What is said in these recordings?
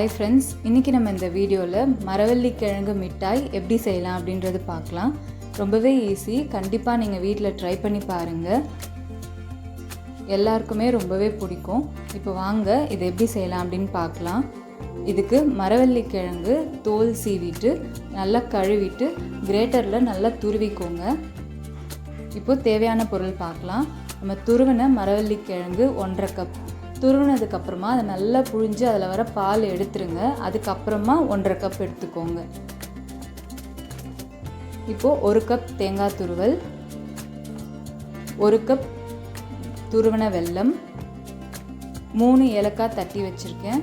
Hi friends, இன்றைக்கி நம்ம இந்த வீடியோவில் மரவள்ளி கிழங்கு மிட்டாய் எப்படி செய்யலாம் அப்படின்றது பார்க்கலாம். ரொம்பவே ஈஸி. கண்டிப்பாக நீங்கள் வீட்டில் ட்ரை பண்ணி பாருங்கள். எல்லாருக்குமே ரொம்பவே பிடிக்கும். இப்போ வாங்க இதை எப்படி செய்யலாம் அப்படின்னு பார்க்கலாம். இதுக்கு மரவள்ளி கிழங்கு தோல் சீவிட்டு நல்லா கழுவிட்டு கிரேட்டரில் நல்லா துருவிக்கோங்க. இப்போது தேவையான பொருள் பார்க்கலாம். நம்ம துருவின மரவள்ளி கிழங்கு 1.5 கப். துருவினதுக்கப்புறமா அதை நல்லா புழிஞ்சு அதில் வர பால் எடுத்துருங்க. அதுக்கப்புறமா 1.5 கப் எடுத்துக்கோங்க. இப்போது 1 கப் தேங்காய் துருவல், 1 கப் துருவின வெல்லம், 3 ஏலக்காய் தட்டி வச்சுருக்கேன்,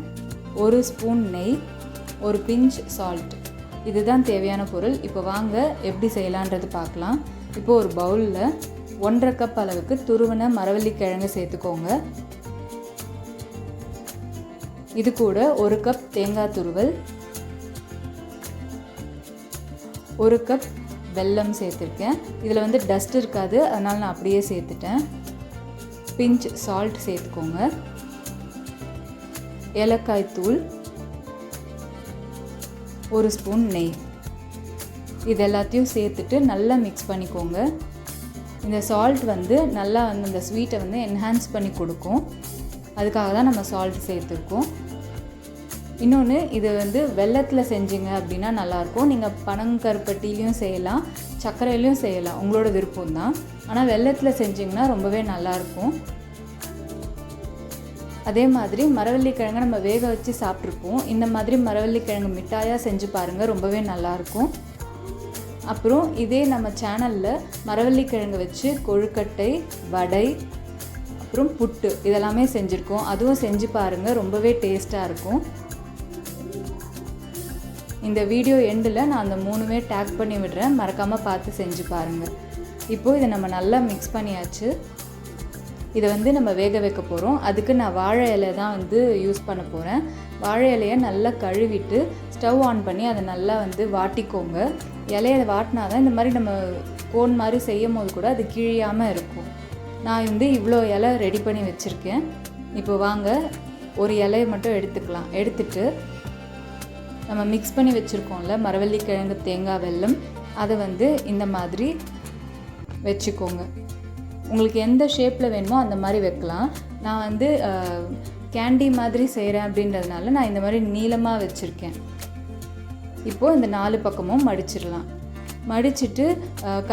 1 ஸ்பூன் நெய், 1 பிஞ்ச் சால்ட். இதுதான் தேவையான பொருள். இப்போ வாங்க எப்படி செய்யலான்றது பார்க்கலாம். இப்போது ஒரு பவுலில் 1.5 கப் அளவுக்கு துருவின மரவள்ளி கிழங்கு சேர்த்துக்கோங்க. இது கூட 1 கப் தேங்காய் துருவல், 1 கப் வெல்லம் சேர்த்துருக்கேன். இதில் டஸ்ட் இருக்காது, அதனால் நான் அப்படியே சேர்த்துட்டேன். பிஞ்ச் சால்ட் சேர்த்துக்கோங்க, ஏலக்காய் தூள், 1 ஸ்பூன் நெய். இது எல்லாத்தையும் சேர்த்துட்டு நல்லா மிக்ஸ் பண்ணிக்கோங்க. இந்த சால்ட் நல்லா அந்த ஸ்வீட்டை என்ஹான்ஸ் பண்ணி கொடுக்கும். அதுக்காக தான் நம்ம சால்ட் சேர்த்துருக்கோம். இன்னொன்று, இது வெல்லத்தில் செஞ்சிங்க அப்படின்னா நல்லாயிருக்கும். நீங்கள் பனங்கருப்பட்டிலையும் செய்யலாம், சர்க்கரையிலையும் செய்யலாம், உங்களோட விருப்பம் தான். ஆனால் வெல்லத்தில் செஞ்சிங்கன்னா ரொம்பவே நல்லாயிருக்கும். அதே மாதிரி மரவள்ளி கிழங்கு நம்ம வேக வச்சு சாப்பிட்ருப்போம். இந்த மாதிரி மரவள்ளி கிழங்கு மிட்டாயாக செஞ்சு பாருங்கள், ரொம்பவே நல்லாயிருக்கும். அப்புறம் இதே நம்ம சேனலில் மரவள்ளி கிழங்கு வச்சு கொழுக்கட்டை, வடை, அப்புறம் புட்டு இதெல்லாமே செஞ்சுருக்கோம். அதுவும் செஞ்சு பாருங்கள், ரொம்பவே டேஸ்ட்டாக இருக்கும். இந்த வீடியோ எண்டில் நான் அந்த 3மே டேக் பண்ணி விடுறேன், மறக்காமல் பார்த்து செஞ்சு பாருங்கள். இப்போது இதை நம்ம நல்லா மிக்ஸ் பண்ணியாச்சு. இதை நம்ம வேக வைக்க போகிறோம். அதுக்கு நான் வாழை இலை தான் யூஸ் பண்ண போகிறேன். வாழை இலையை நல்லா கழுவிட்டு ஸ்டவ் ஆன் பண்ணி அதை நல்லா வாட்டிக்கோங்க. இலையை வாட்டினா தான் இந்த மாதிரி நம்ம கோன் மாதிரி செய்யும் போது கூட அது கிழியாமல் இருக்கும். நான் இவ்வளோ இலை ரெடி பண்ணி வச்சுருக்கேன். இப்போ வாங்க ஒரு இலையை மட்டும் எடுத்துக்கலாம். எடுத்துட்டு நம்ம மிக்ஸ் பண்ணி வச்சுருக்கோம்ல மரவள்ளி கிழங்கு தேங்காய் வெல்லம், அதை இந்த மாதிரி வச்சுக்கோங்க. உங்களுக்கு எந்த ஷேப்பில் வேணுமோ அந்த மாதிரி வைக்கலாம். நான் கேண்டி மாதிரி செய்கிறேன் அப்படின்றதுனால நான் இந்த மாதிரி நீளமாக வச்சுருக்கேன். இப்போது இந்த 4 பக்கமும் மடிச்சிடலாம். மடிச்சுட்டு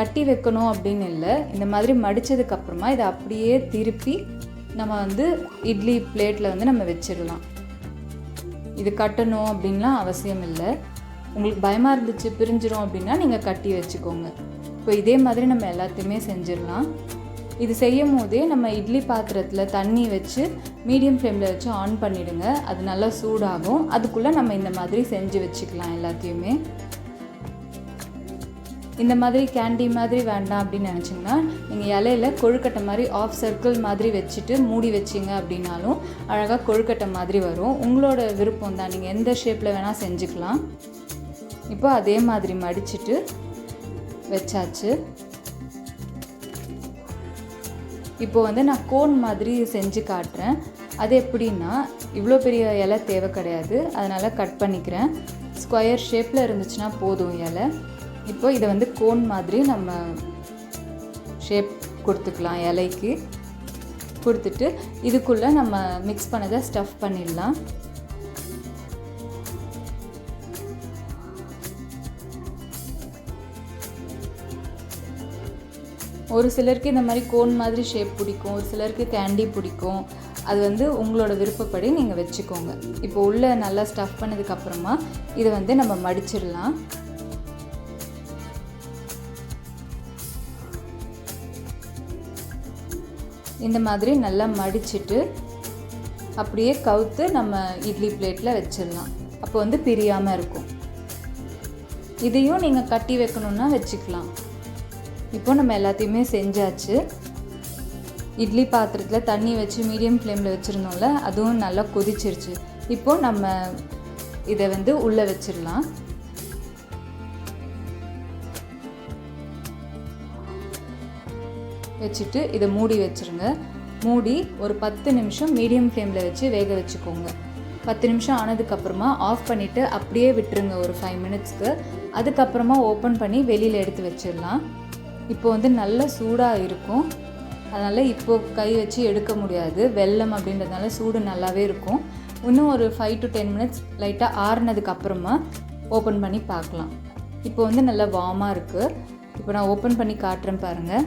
கட்டி வைக்கணும் அப்படின்னு இல்லை. இந்த மாதிரி மடித்ததுக்கப்புறமா இதை அப்படியே திருப்பி நம்ம இட்லி பிளேட்டில் நம்ம வச்சிடலாம். இது கட்டணும் அப்படின்லாம் அவசியம் இல்லை. உங்களுக்கு பயமாக இருந்துச்சு பிரிஞ்சிடும் அப்படின்னா நீங்கள் கட்டி வச்சுக்கோங்க. இப்போ இதே மாதிரி நம்ம எல்லாத்தையுமே செஞ்சிடலாம். இது செய்யும் போதே நம்ம இட்லி பாத்திரத்தில் தண்ணி வச்சு மீடியம் ஃப்ளேமில் வச்சு ஆன் பண்ணிவிடுங்க. அது நல்லா சூடாகும். அதுக்குள்ளே நம்ம இந்த மாதிரி செஞ்சு வச்சுக்கலாம் எல்லாத்தையுமே. இந்த மாதிரி கேண்டி மாதிரி வேண்டாம் அப்படின்னு நினச்சிங்கன்னா நீங்கள் இலையில கொழுக்கட்டை மாதிரி ஆஃப் சர்க்கிள் மாதிரி வச்சுட்டு மூடி வச்சிங்க அப்படின்னாலும் அழகாக கொழுக்கட்டை மாதிரி வரும். உங்களோட விருப்பம் தான், நீங்கள் எந்த ஷேப்பில் வேணால் செஞ்சுக்கலாம். இப்போ அதே மாதிரி மடிச்சுட்டு வச்சாச்சு. இப்போது நான் கோன் மாதிரி செஞ்சு காட்டுறேன். அது எப்படின்னா, இவ்வளோ பெரிய இலை தேவை கிடையாது, அதனால் கட் பண்ணிக்கிறேன். ஸ்கொயர் ஷேப்பில் இருந்துச்சுன்னா போதும் இலை. இப்போ இதை கோன் மாதிரி நம்ம ஷேப் கொடுத்துக்கலாம். இலைக்கு கொடுத்துட்டு இதுக்குள்ளே நம்ம மிக்ஸ் பண்ணதை ஸ்டஃப் பண்ணிடலாம். ஒரு சிலருக்கு இந்த மாதிரி கோன் மாதிரி ஷேப் பிடிக்கும், ஒரு சிலருக்கு கேண்டி பிடிக்கும். அது உங்களோட விருப்பப்படி நீங்கள் வச்சுக்கோங்க. இப்போ உள்ளே நல்லா ஸ்டஃப் பண்ணதுக்கப்புறமா இதை நம்ம மடிச்சிடலாம். இந்த மாதிரி நல்லா மடிச்சுட்டு அப்படியே கவுத்து நம்ம இட்லி பிளேட்டில் வச்சிடலாம். அப்போ பிரியாமல் இருக்கும். இதையும் நீங்கள் கட்டி வைக்கணுன்னா வச்சுக்கலாம். இப்போ நம்ம எல்லாத்தையுமே செஞ்சாச்சு. இட்லி பாத்திரத்தில் தண்ணி வச்சு மீடியம் ஃப்ளேமில் வச்சுருந்தோம்ல, அதுவும் நல்லா கொதிச்சிருச்சு. இப்போது நம்ம இதை உள்ளே வச்சிடலாம். வச்சுட்டு இதை மூடி வச்சுருங்க. மூடி ஒரு 10 நிமிஷம் மீடியம் ஃப்ளேமில் வச்சு வேக வச்சுக்கோங்க. 10 நிமிஷம் ஆனதுக்கப்புறமா ஆஃப் பண்ணிவிட்டு அப்படியே விட்டுருங்க ஒரு 5 மினிட்ஸ்க்கு. அதுக்கப்புறமா ஓப்பன் பண்ணி வெளியில் எடுத்து வச்சிடலாம். இப்போ வந்து நல்ல சூடாக இருக்கும், அதனால் இப்போது கை வச்சு எடுக்க முடியாது. வெல்லம் அப்படின்றதுனால சூடு நல்லாவே இருக்கும். இன்னும் ஒரு 5 to 10 மினிட்ஸ் லைட்டாக ஆறுனதுக்கப்புறமா ஓப்பன் பண்ணி பார்க்கலாம். இப்போ வந்து நல்லா வார்மாக இருக்குது. இப்போ நான் ஓப்பன் பண்ணி காட்டுறேன் பாருங்கள்.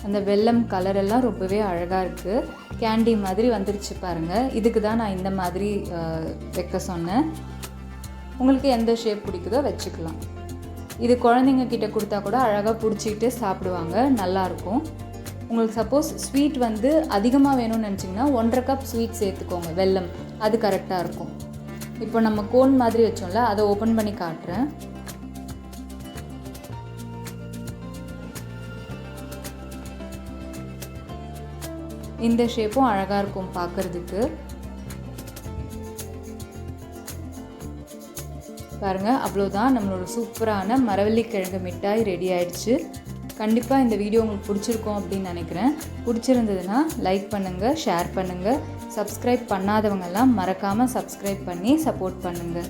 அந்த வெல்லம் கலரெல்லாம் ரொம்பவே அழகாக இருக்குது. கேண்டி மாதிரி வந்துருச்சு பாருங்கள். இதுக்கு தான் நான் இந்த மாதிரி வைக்க சொன்னேன். உங்களுக்கு எந்த ஷேப் பிடிக்குதோ வச்சுக்கலாம். இது குழந்தைங்க கிட்ட கொடுத்தா கூட அழகாக பிடிச்சிக்கிட்டு சாப்பிடுவாங்க, நல்லாயிருக்கும். உங்களுக்கு சப்போஸ் ஸ்வீட் வந்து அதிகமாக வேணும்னு நினச்சிங்கன்னா 1.5 கப் ஸ்வீட் சேர்த்துக்கோங்க, வெல்லம். அது கரெக்டாக இருக்கும். இப்போ நம்ம கோன் மாதிரி வச்சோம்ல, அதை ஓப்பன் பண்ணி காட்டுறேன். இந்த ஷேப்பும் அழகாக இருக்கும் பார்க்குறதுக்கு. பாருங்கள், அவ்வளோதான், நம்மளோட சூப்பரான மரவள்ளிக்கிழங்கு மிட்டாய் ரெடி ஆயிடுச்சு. கண்டிப்பாக இந்த வீடியோ உங்களுக்கு பிடிச்சிருக்கும் அப்படின்னு நினைக்கிறேன். பிடிச்சிருந்ததுன்னா லைக் பண்ணுங்கள், ஷேர் பண்ணுங்கள். சப்ஸ்கிரைப் பண்ணாதவங்கெல்லாம் மறக்காமல் சப்ஸ்கிரைப் பண்ணி சப்போர்ட் பண்ணுங்கள்.